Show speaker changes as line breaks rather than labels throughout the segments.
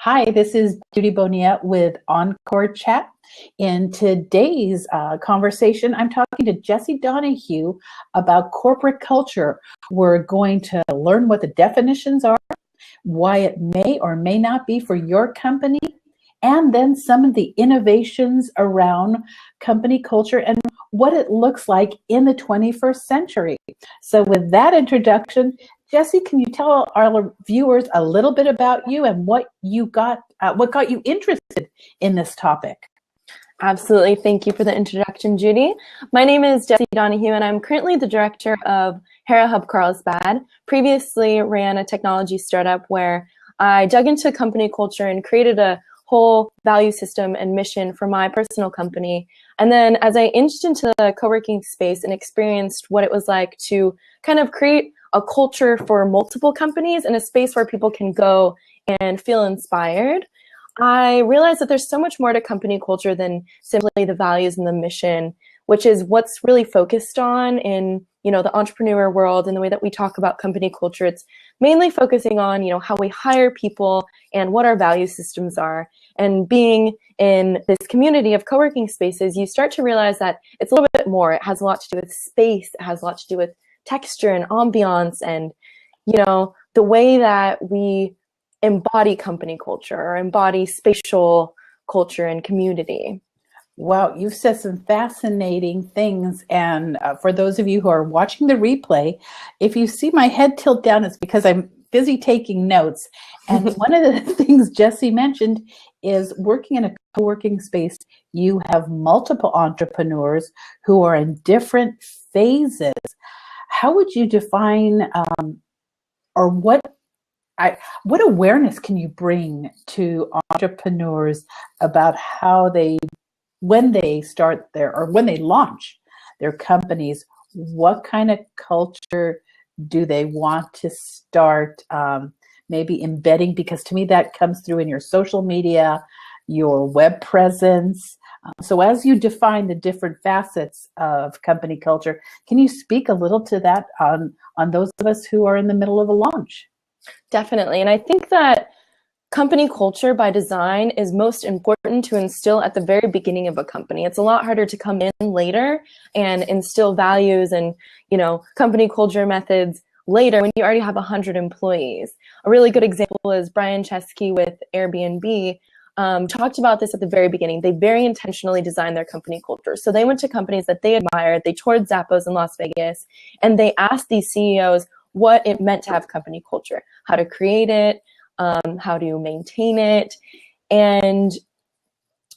Hi, this is Judy Bonilla with Encore Chat. In today's conversation, I'm talking to Jessie Donahue about corporate culture. We're going to learn what the definitions are, why it may or may not be for your company, and then some of the innovations around company culture and what it looks like in the 21st century. So with that introduction, Jessie, can you tell our viewers a little bit about you and what got you interested in this topic?
Absolutely. Thank you for the introduction, Judy. My name is Jessie Donahue, and I'm currently the director of Hera Hub Carlsbad. Previously ran a technology startup where I dug into company culture and created a whole value system and mission for my personal company. And then as I inched into the co-working space and experienced what it was like to kind of create a culture for multiple companies in a space where people can go and feel inspired, I realized that there's so much more to company culture than simply the values and the mission, which is what's really focused on in, the entrepreneur world and the way that we talk about company culture. It's mainly focusing on, how we hire people and what our value systems are. And being in this community of co-working spaces, you start to realize that it's a little bit more. It has a lot to do with space. It has a lot to do with texture and ambiance and, the way that we embody company culture or embody spatial culture and community.
Wow, you've said some fascinating things. And for those of you who are watching the replay, if you see my head tilt down, it's because I'm busy taking notes. And one of the things Jessie mentioned is working in a co-working space, you have multiple entrepreneurs who are in different phases. How would you define or what awareness can you bring to entrepreneurs about how when they launch their companies, what kind of culture do they want to start maybe embedding? Because to me, that comes through in your social media, your web presence. So as you define the different facets of company culture, can you speak a little to that on those of us who are in the middle of a launch?
Definitely. And I think that company culture by design is most important to instill at the very beginning of a company. It's a lot harder to come in later and instill values and, company culture methods later when you already have 100 employees. A really good example is Brian Chesky with Airbnb talked about this at the very beginning. They very intentionally designed their company culture. So they went to companies that they admired. They toured Zappos in Las Vegas, and they asked these CEOs what it meant to have company culture, how to create it, how to maintain it. And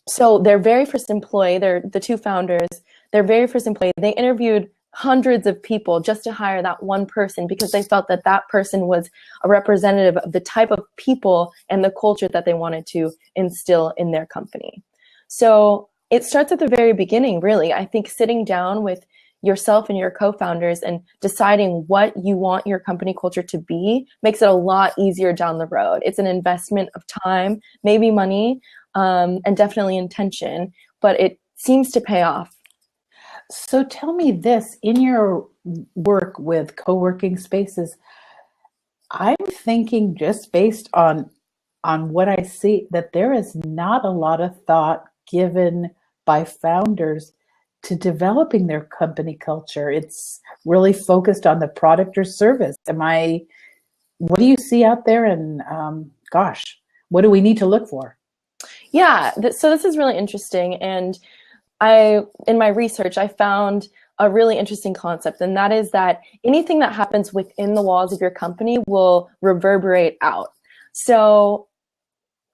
so their very first employee, the two founders, their very first employee, they interviewed hundreds of people just to hire that one person because they felt that that person was a representative of the type of people and the culture that they wanted to instill in their company. So it starts at the very beginning, really. I think sitting down with yourself and your co-founders and deciding what you want your company culture to be makes it a lot easier down the road. It's an investment of time, maybe money, and definitely intention, but it seems to pay off.
So tell me this, in your work with co-working spaces, I'm thinking just based on what I see that there is not a lot of thought given by founders to developing their company culture. It's really focused on the product or service. What do you see out there? And what do we need to look for?
Yeah, so this is really interesting. And in my research, I found a really interesting concept, and that is that anything that happens within the walls of your company will reverberate out. So,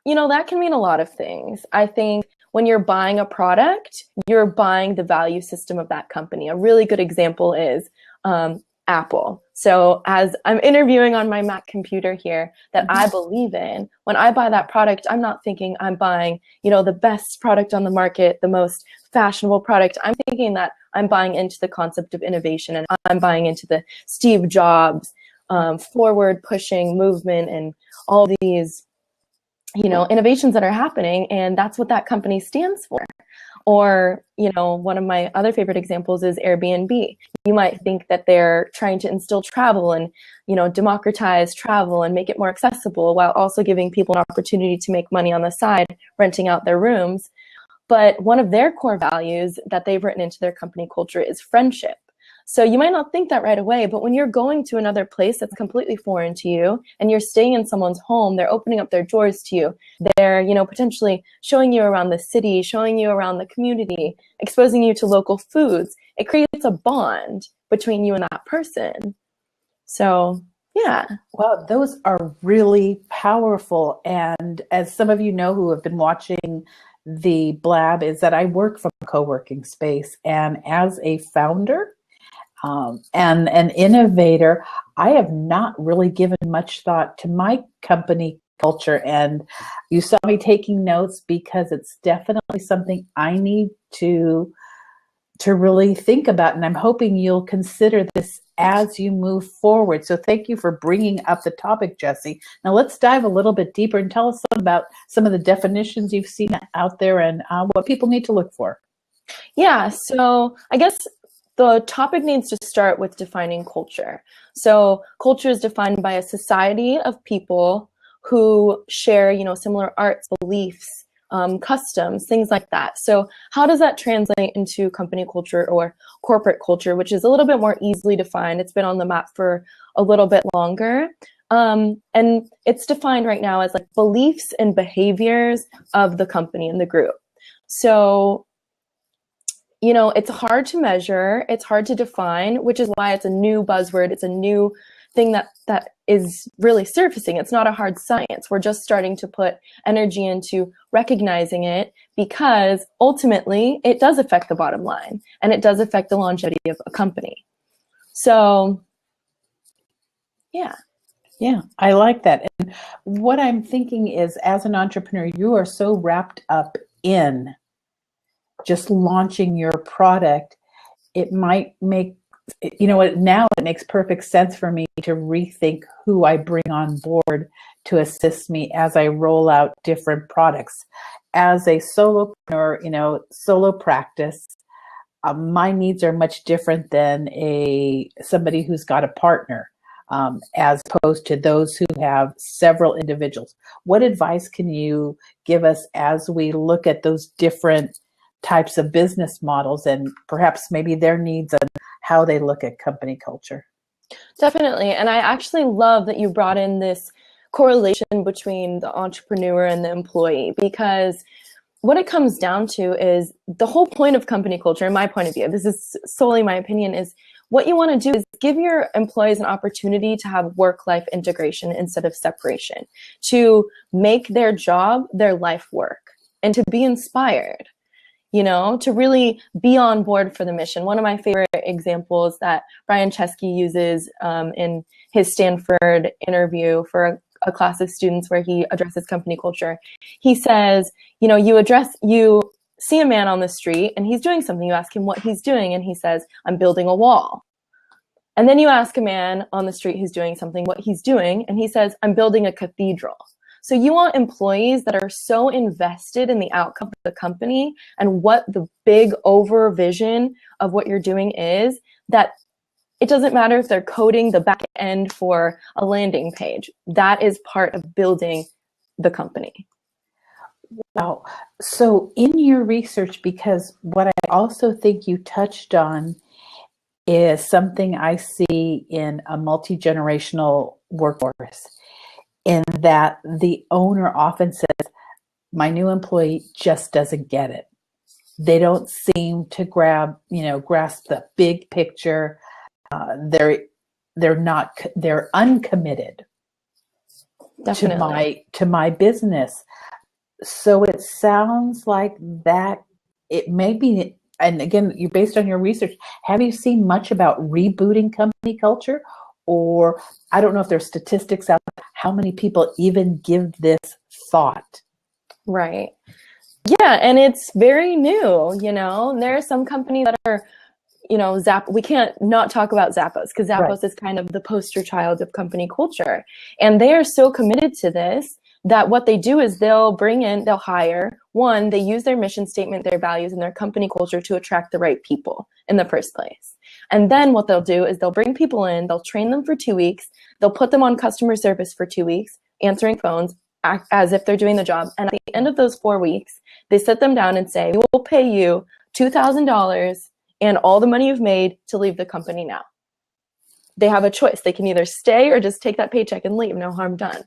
that can mean a lot of things. I think when you're buying a product, you're buying the value system of that company. A really good example is Apple. So as I'm interviewing on my Mac computer here that I believe in, when I buy that product, I'm not thinking I'm buying, the best product on the market, the most fashionable product. I'm thinking that I'm buying into the concept of innovation, and I'm buying into the Steve Jobs forward pushing movement and all these innovations that are happening, and that's what that company stands for. Or, one of my other favorite examples is Airbnb. You might think that they're trying to instill travel and, democratize travel and make it more accessible while also giving people an opportunity to make money on the side, renting out their rooms. But one of their core values that they've written into their company culture is friendship. So you might not think that right away, but when you're going to another place that's completely foreign to you and you're staying in someone's home, they're opening up their doors to you. They're, potentially showing you around the city, showing you around the community, exposing you to local foods. It creates a bond between you and that person. So, yeah.
Well, those are really powerful. And as some of you know who have been watching the blab, is that I work from a co-working space. And as a founder, and an innovator, I have not really given much thought to my company culture. And you saw me taking notes because it's definitely something I need to really think about. And I'm hoping you'll consider this as you move forward. So thank you for bringing up the topic, Jessie. Now let's dive a little bit deeper and tell us about some of the definitions you've seen out there and what people need to look for.
Yeah, so I guess the topic needs to start with defining culture. So culture is defined by a society of people who share, similar arts, beliefs, customs, things like that. So how does that translate into company culture or corporate culture, which is a little bit more easily defined? It's been on the map for a little bit longer. And it's defined right now as like beliefs and behaviors of the company and the group. So it's hard to measure, it's hard to define, which is why it's a new buzzword. It's a new thing that is really surfacing. It's not a hard science. We're just starting to put energy into recognizing it because ultimately it does affect the bottom line and it does affect the longevity of a company. So, yeah.
Yeah, I like that. And what I'm thinking is, as an entrepreneur, you are so wrapped up in just launching your product, it might make, now it makes perfect sense for me to rethink who I bring on board to assist me as I roll out different products. As a solopreneur, solo practice, my needs are much different than somebody who's got a partner, as opposed to those who have several individuals. What advice can you give us as we look at those different types of business models and perhaps maybe their needs and how they look at company culture?
Definitely. And I actually love that you brought in this correlation between the entrepreneur and the employee, because what it comes down to is the whole point of company culture, in my point of view, this is solely my opinion, is what you want to do is give your employees an opportunity to have work-life integration instead of separation, to make their job their life work, and to be inspired. To really be on board for the mission. One of my favorite examples that Brian Chesky uses in his Stanford interview for a class of students where he addresses company culture. He says, you see a man on the street and he's doing something. You ask him what he's doing and he says, I'm building a wall. And then you ask a man on the street who's doing something what he's doing and he says, I'm building a cathedral. So you want employees that are so invested in the outcome of the company and what the big over vision of what you're doing is, that it doesn't matter if they're coding the back end for a landing page. That is part of building the company.
Wow. So in your research, because what I also think you touched on is something I see in a multi-generational workforce, in that the owner often says, my new employee just doesn't get it. They don't seem to grasp the big picture. They're uncommitted to my business. So it sounds like that it may be, and again, you're based on your research, have you seen much about rebooting company culture? Or I don't know if there's statistics out there, how many people even give this thought?
Right. Yeah, and it's very new, There are some companies that are, we can't not talk about Zappos, because Zappos is kind of the poster child of company culture. And they are so committed to this that what they do is they'll hire one, they use their mission statement, their values, and their company culture to attract the right people in the first place. And then what they'll do is they'll bring people in, they'll train them for 2 weeks, they'll put them on customer service for 2 weeks, answering phones as if they're doing the job. And at the end of those 4 weeks, they sit them down and say, we will pay you $2,000 and all the money you've made to leave the company now. They have a choice. They can either stay or just take that paycheck and leave, no harm done.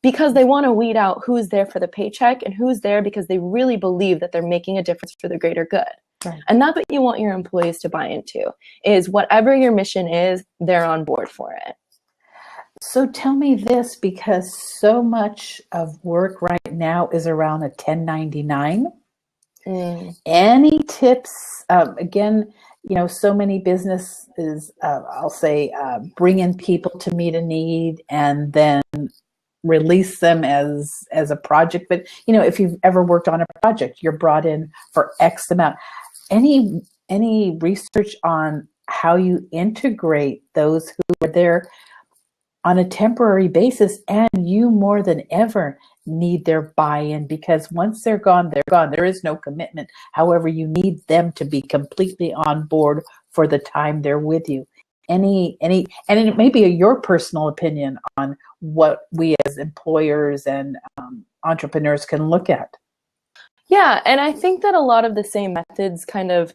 Because they want to weed out who's there for the paycheck and who's there because they really believe that they're making a difference for the greater good. Right. And that's what you want your employees to buy into, is whatever your mission is, they're on board for it.
So tell me this, because so much of work right now is around a 1099. Any tips? Again, so many businesses, I'll say, bring in people to meet a need and then release them as a project. But, if you've ever worked on a project, you're brought in for X amount. Any research on how you integrate those who are there on a temporary basis, and you more than ever need their buy-in, because once they're gone, they're gone. There is no commitment. However, you need them to be completely on board for the time they're with you. And it may be your personal opinion on what we as employers and entrepreneurs can look at.
Yeah, and I think that a lot of the same methods kind of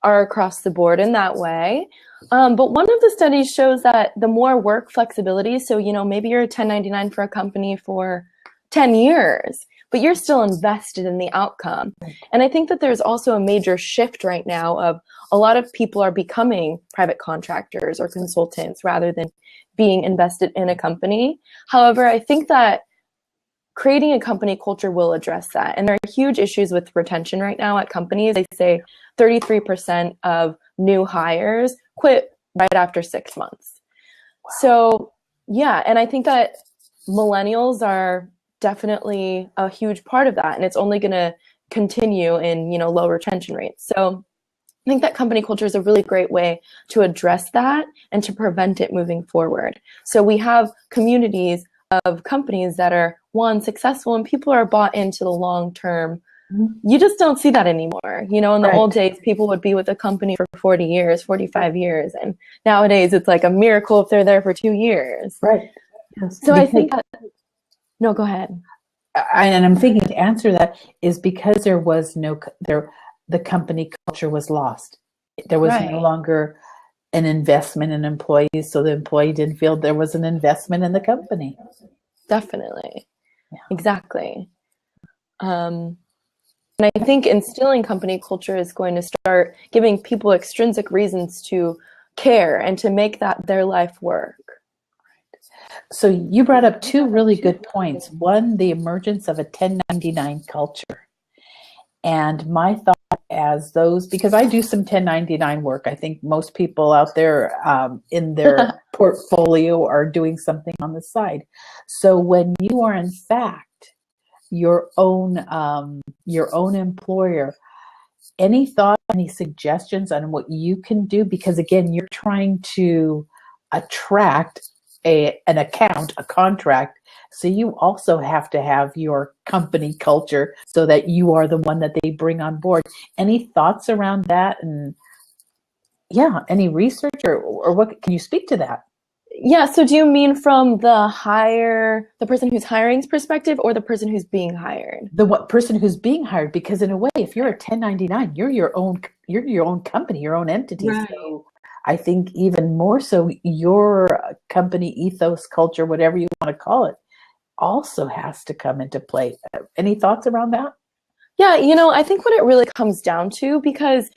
are across the board in that way. But one of the studies shows that the more work flexibility, so, maybe you're a 1099 for a company for 10 years, but you're still invested in the outcome. And I think that there's also a major shift right now of a lot of people are becoming private contractors or consultants rather than being invested in a company. However, I think that creating a company culture will address that. And there are huge issues with retention right now at companies. They say 33% of new hires quit right after 6 months. Wow. So, yeah, and I think that millennials are definitely a huge part of that. And it's only going to continue in, low retention rates. So I think that company culture is a really great way to address that and to prevent it moving forward. So we have communities of companies that are, one, successful and people are bought into the long term. You just don't see that anymore. In the old days, people would be with a company for 40 years, 45 years. And nowadays it's like a miracle if they're there for 2 years.
Right. Yes.
So I think that, no, go ahead.
And I'm thinking to answer that is because there was the company culture was lost. There was no longer an investment in employees. So the employee didn't feel there was an investment in the company.
Definitely. Yeah. Exactly. And I think instilling company culture is going to start giving people extrinsic reasons to care and to make that their life work.
So you brought up two really good points. One, the emergence of a 1099 culture. And my thought as those, because I do some 1099 work, I think most people out there in their portfolio are doing something on the side. So when you are in fact your own employer, any thought, any suggestions on what you can do? Because again, you're trying to attract an account, a contract. So you also have to have your company culture so that you are the one that they bring on board. Any thoughts around that? And any research or what, can you speak to that?
Yeah. So do you mean from the person who's hiring's perspective or the person who's being hired?
The person who's being hired, because in a way, if you're a 1099, you're your own company, your own entity.
Right.
So I think even more so your company ethos, culture, whatever you want to call it, also has to come into play. Any thoughts around that?
Yeah, I think what it really comes down to, because,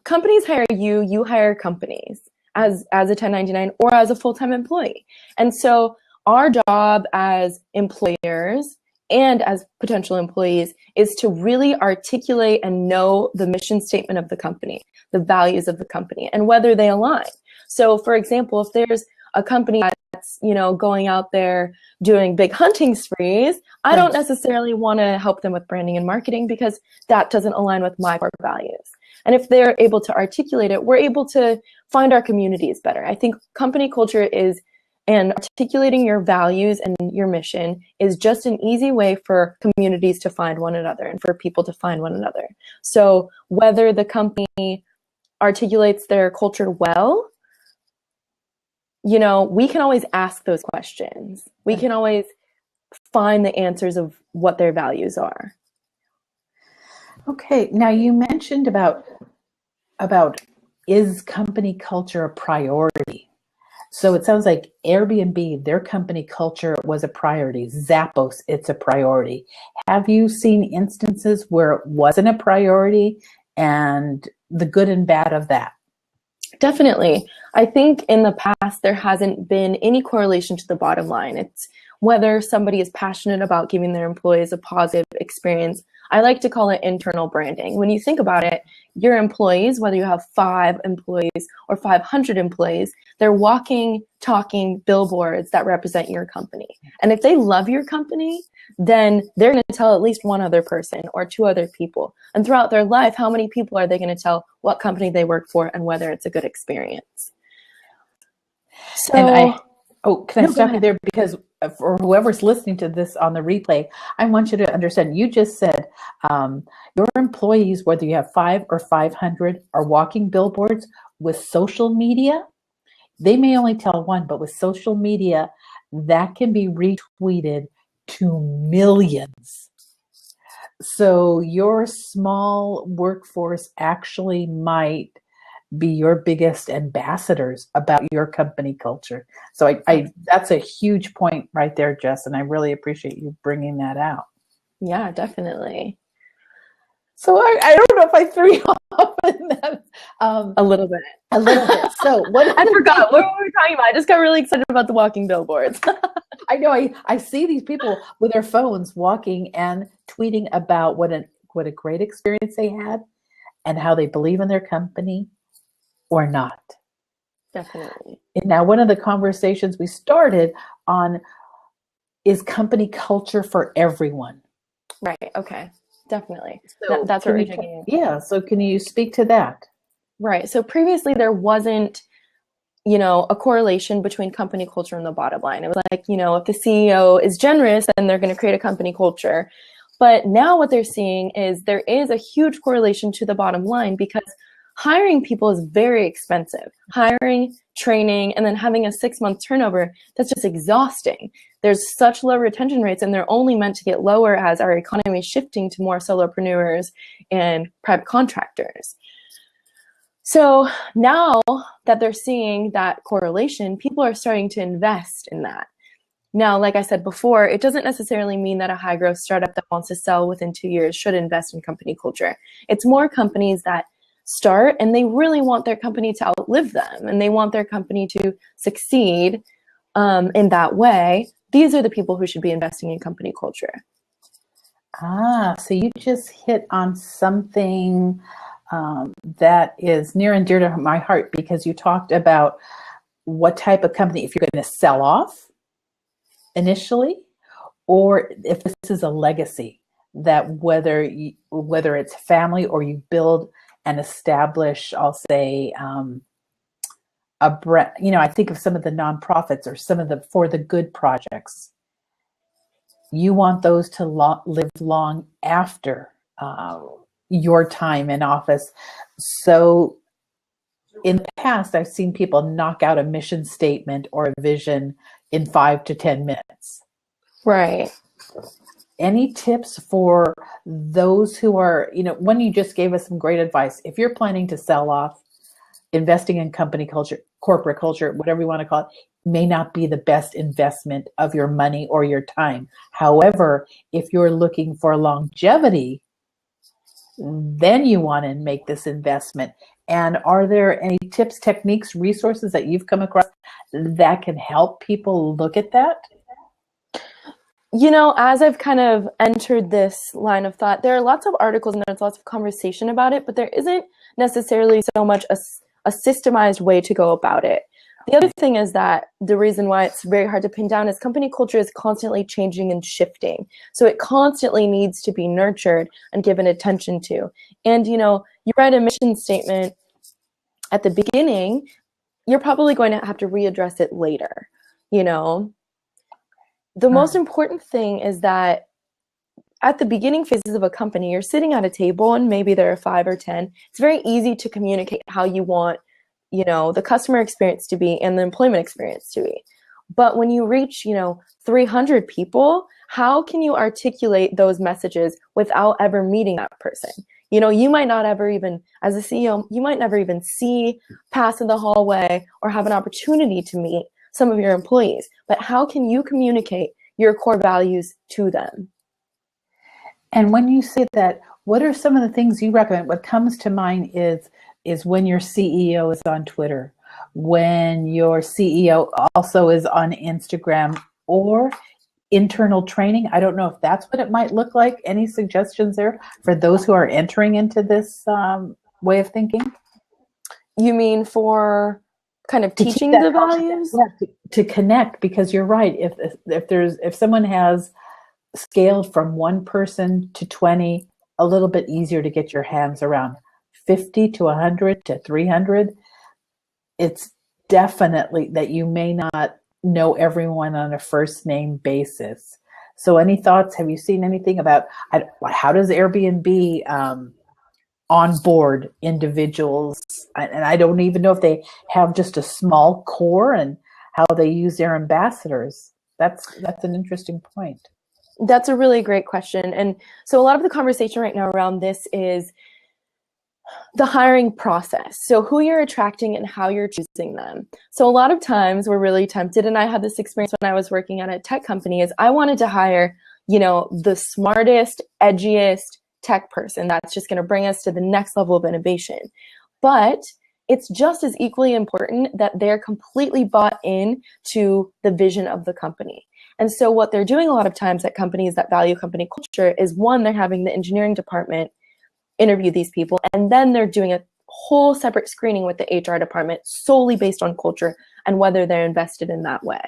companies hire you, you hire companies as a 1099 or as a full-time employee. And so our job as employers and as potential employees is to really articulate and know the mission statement of the company, the values of the company, and whether they align. So for example, if there's a company that's, going out there doing big hunting sprees, I don't necessarily want to help them with branding and marketing because that doesn't align with my core values. And if they're able to articulate it, we're able to find our communities better. I think company culture is And articulating your values and your mission is just an easy way for communities to find one another and for people to find one another. So whether the company articulates their culture well, we can always ask those questions. We can always find the answers of what their values are.
Okay, now you mentioned about is company culture a priority? So it sounds like Airbnb, their company culture was a priority. Zappos, it's a priority. Have you seen instances where it wasn't a priority and the good and bad of that?
Definitely. I think in the past, there hasn't been any correlation to the bottom line. It's whether somebody is passionate about giving their employees a positive experience. I like to call it internal branding. When you think about it, your employees, whether you have 5 employees or 500 employees, they're walking, talking billboards that represent your company. And if they love your company, then they're going to tell at least one other person or 2 other people. And throughout their life, how many people are they going to tell what company they work for and whether it's a good experience? So,
can I stop you there? Because for whoever's listening to this on the replay, I want you to understand, you just said your employees, whether you have 5 or 500, are walking billboards with social media. They may only tell one, but with social media, that can be retweeted to millions. So your small workforce actually might be your biggest ambassadors about your company culture. So I that's a huge point right there, Jess, and I really appreciate you bringing that out.
Yeah, definitely.
So I don't know if I threw you off in that.
A little bit.
So what
I forgot what we were talking about. I just got really excited about the walking billboards.
I know I see these people with their phones walking and tweeting about what a great experience they had and how they believe in their company or not.
Definitely.
And now, one of the conversations we started on is company culture for everyone.
Right. Okay. Definitely.
So
That's what we're taking in.
Yeah. So can you speak to that?
Right. So previously there wasn't, a correlation between company culture and the bottom line. It was like, if the CEO is generous, then they're going to create a company culture. But now what they're seeing is there is a huge correlation to the bottom line because hiring people is very expensive. Hiring, training, and then having a 6-month turnover, that's just exhausting. There's such low retention rates, and they're only meant to get lower as our economy is shifting to more solopreneurs and private contractors. So now that they're seeing that correlation, people are starting to invest in that. Now, like I said before, it doesn't necessarily mean that a high growth startup that wants to sell within 2 years should invest in company culture. It's more companies that start and they really want their company to outlive them and they want their company to succeed in that way. These are the people who should be investing in company culture.
So you just hit on something that is near and dear to my heart, because you talked about what type of company, if you're going to sell off initially, or if this is a legacy, that whether it's family or you build and establish, I'll say, a brand. I think of some of the nonprofits or some of the for the good projects. You want those to live long after your time in office. So in the past, I've seen people knock out a mission statement or a vision in 5 to 10 minutes.
Right.
Any tips for those who are, when you just gave us some great advice, if you're planning to sell off, investing in company culture, corporate culture, whatever you want to call it, may not be the best investment of your money or your time. However, if you're looking for longevity, then you want to make this investment. And are there any tips, techniques, resources that you've come across that can help people look at that?
As I've kind of entered this line of thought, there are lots of articles and there's lots of conversation about it, but there isn't necessarily so much a systemized way to go about it. The other thing is that the reason why it's very hard to pin down is company culture is constantly changing and shifting. So it constantly needs to be nurtured and given attention to. And, you write a mission statement at the beginning, you're probably going to have to readdress it later. you know. The most important thing is that at the beginning phases of a company, you're sitting at a table and maybe there are 5 or 10. It's very easy to communicate how you want, you know, the customer experience to be and the employment experience to be. But when you reach, you know, 300 people, how can you articulate those messages without ever meeting that person? You know, you might not ever even, as a CEO, you might never even see, pass in the hallway, or have an opportunity to meet some of your employees. But how can you communicate your core values to them?
And when you say that, what are some of the things you recommend? What comes to mind is when your CEO is on Twitter, when your CEO also is on Instagram, or internal training. I don't know if that's what it might look like. Any suggestions there for those who are entering into this way of thinking?
You mean for kind of teaching the values?
Yeah, to connect, because you're right. If someone has scaled from 1 person to 20, a little bit easier to get your hands around. 50 to 100 to 300, it's definitely that you may not know everyone on a first name basis. So any thoughts? Have you seen anything about how does Airbnb onboard individuals? And I don't even know if they have just a small core and how they use their ambassadors. That's an interesting point.
That's a really great question. And so a lot of the conversation right now around this is the hiring process. So who you're attracting and how you're choosing them. So a lot of times we're really tempted, and I had this experience when I was working at a tech company, is I wanted to hire, you know, the smartest, edgiest tech person that's just going to bring us to the next level of innovation. But it's just as equally important that they're completely bought in to the vision of the company. And so what they're doing a lot of times at companies that value company culture is, one, they're having the engineering department interview these people, and then they're doing a whole separate screening with the HR department solely based on culture and whether they're invested in that way.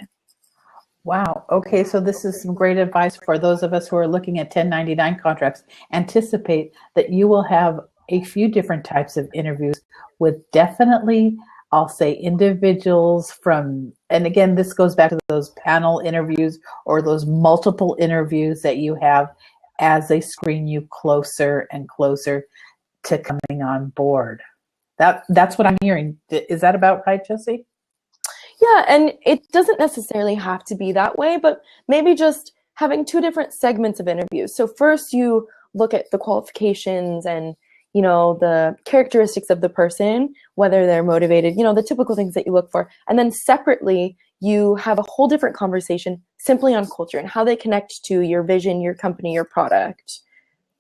Wow. Okay. So this is some great advice for those of us who are looking at 1099 contracts. Anticipate that you will have a few different types of interviews with definitely, I'll say, individuals from, and again, this goes back to those panel interviews or those multiple interviews that you have as they screen you closer and closer to coming on board. That's what I'm hearing. Is that about right, Jessie?
Yeah, and it doesn't necessarily have to be that way, but maybe just having 2 different segments of interviews. So first you look at the qualifications and, you know, the characteristics of the person, whether they're motivated, you know, the typical things that you look for. And then separately, you have a whole different conversation simply on culture and how they connect to your vision, your company, your product,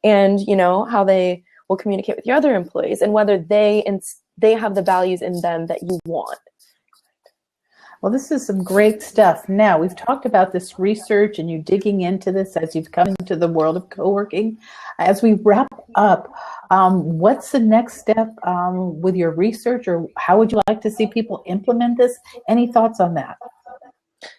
and, you know, how they will communicate with your other employees and whether they have the values in them that you want.
Well, this is some great stuff. Now, we've talked about this research and you digging into this as you've come into the world of co-working. As we wrap up, what's the next step with your research, or how would you like to see people implement this? Any thoughts on that?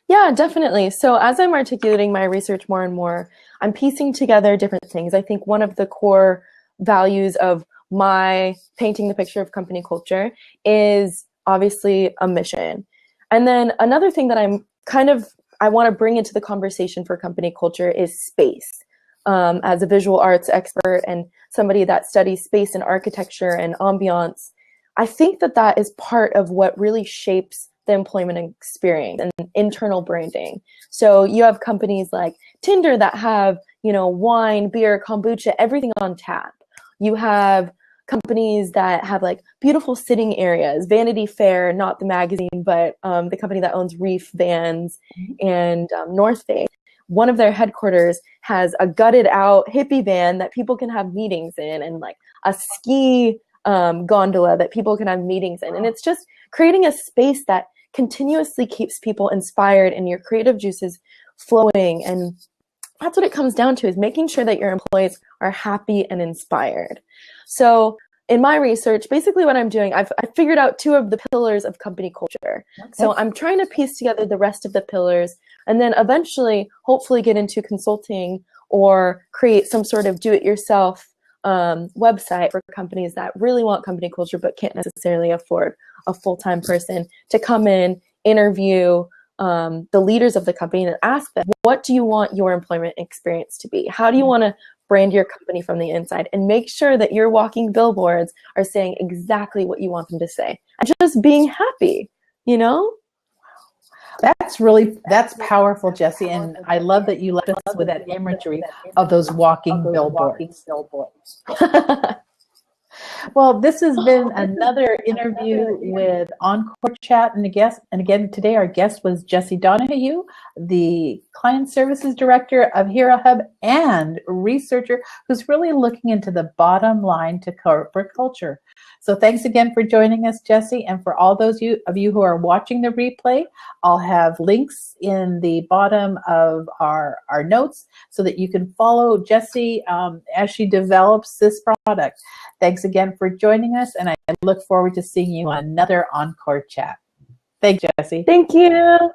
Yeah, definitely. So as I'm articulating my research more and more, I'm piecing together different things. I think one of the core values of my painting the picture of company culture is obviously a mission. And then another thing that I want to bring into the conversation for company culture is space. As a visual arts expert and somebody that studies space and architecture and ambiance, I think that is part of what really shapes the employment experience and internal branding. So you have companies like Tinder that have, you know, wine, beer, kombucha, everything on tap. You have companies that have like beautiful sitting areas, Vanity Fair, not the magazine, but the company that owns Reef Vans and North Face. One of their headquarters has a gutted out hippie van that people can have meetings in, and like a ski gondola that people can have meetings in. And it's just creating a space that continuously keeps people inspired and your creative juices flowing. And that's what it comes down to, is making sure that your employees are happy and inspired. So in my research, basically what I'm doing, I've figured out 2 of the pillars of company culture. Okay. So I'm trying to piece together the rest of the pillars and then eventually, hopefully get into consulting or create some sort of do-it-yourself website for companies that really want company culture but can't necessarily afford a full-time person to come in, interview, the leaders of the company and ask them, what do you want your employment experience to be? How do you want to brand your company from the inside? And make sure that your walking billboards are saying exactly what you want them to say. And just being happy, you know?
That's powerful, Jessie. And I love that you left us with that imagery of those walking billboards. Well, this has been another interview with Encore Chat and a guest. And again, today our guest was Jessie Donahue, the Client Services Director of Hero Hub and researcher who's really looking into the bottom line to corporate culture. So thanks again for joining us, Jessie. And for all those of you who are watching the replay, I'll have links in the bottom of our notes so that you can follow Jessie as she develops this product. Thanks again for joining us, and I look forward to seeing you on another Encore Chat. Thanks, Jessie.
Thank you.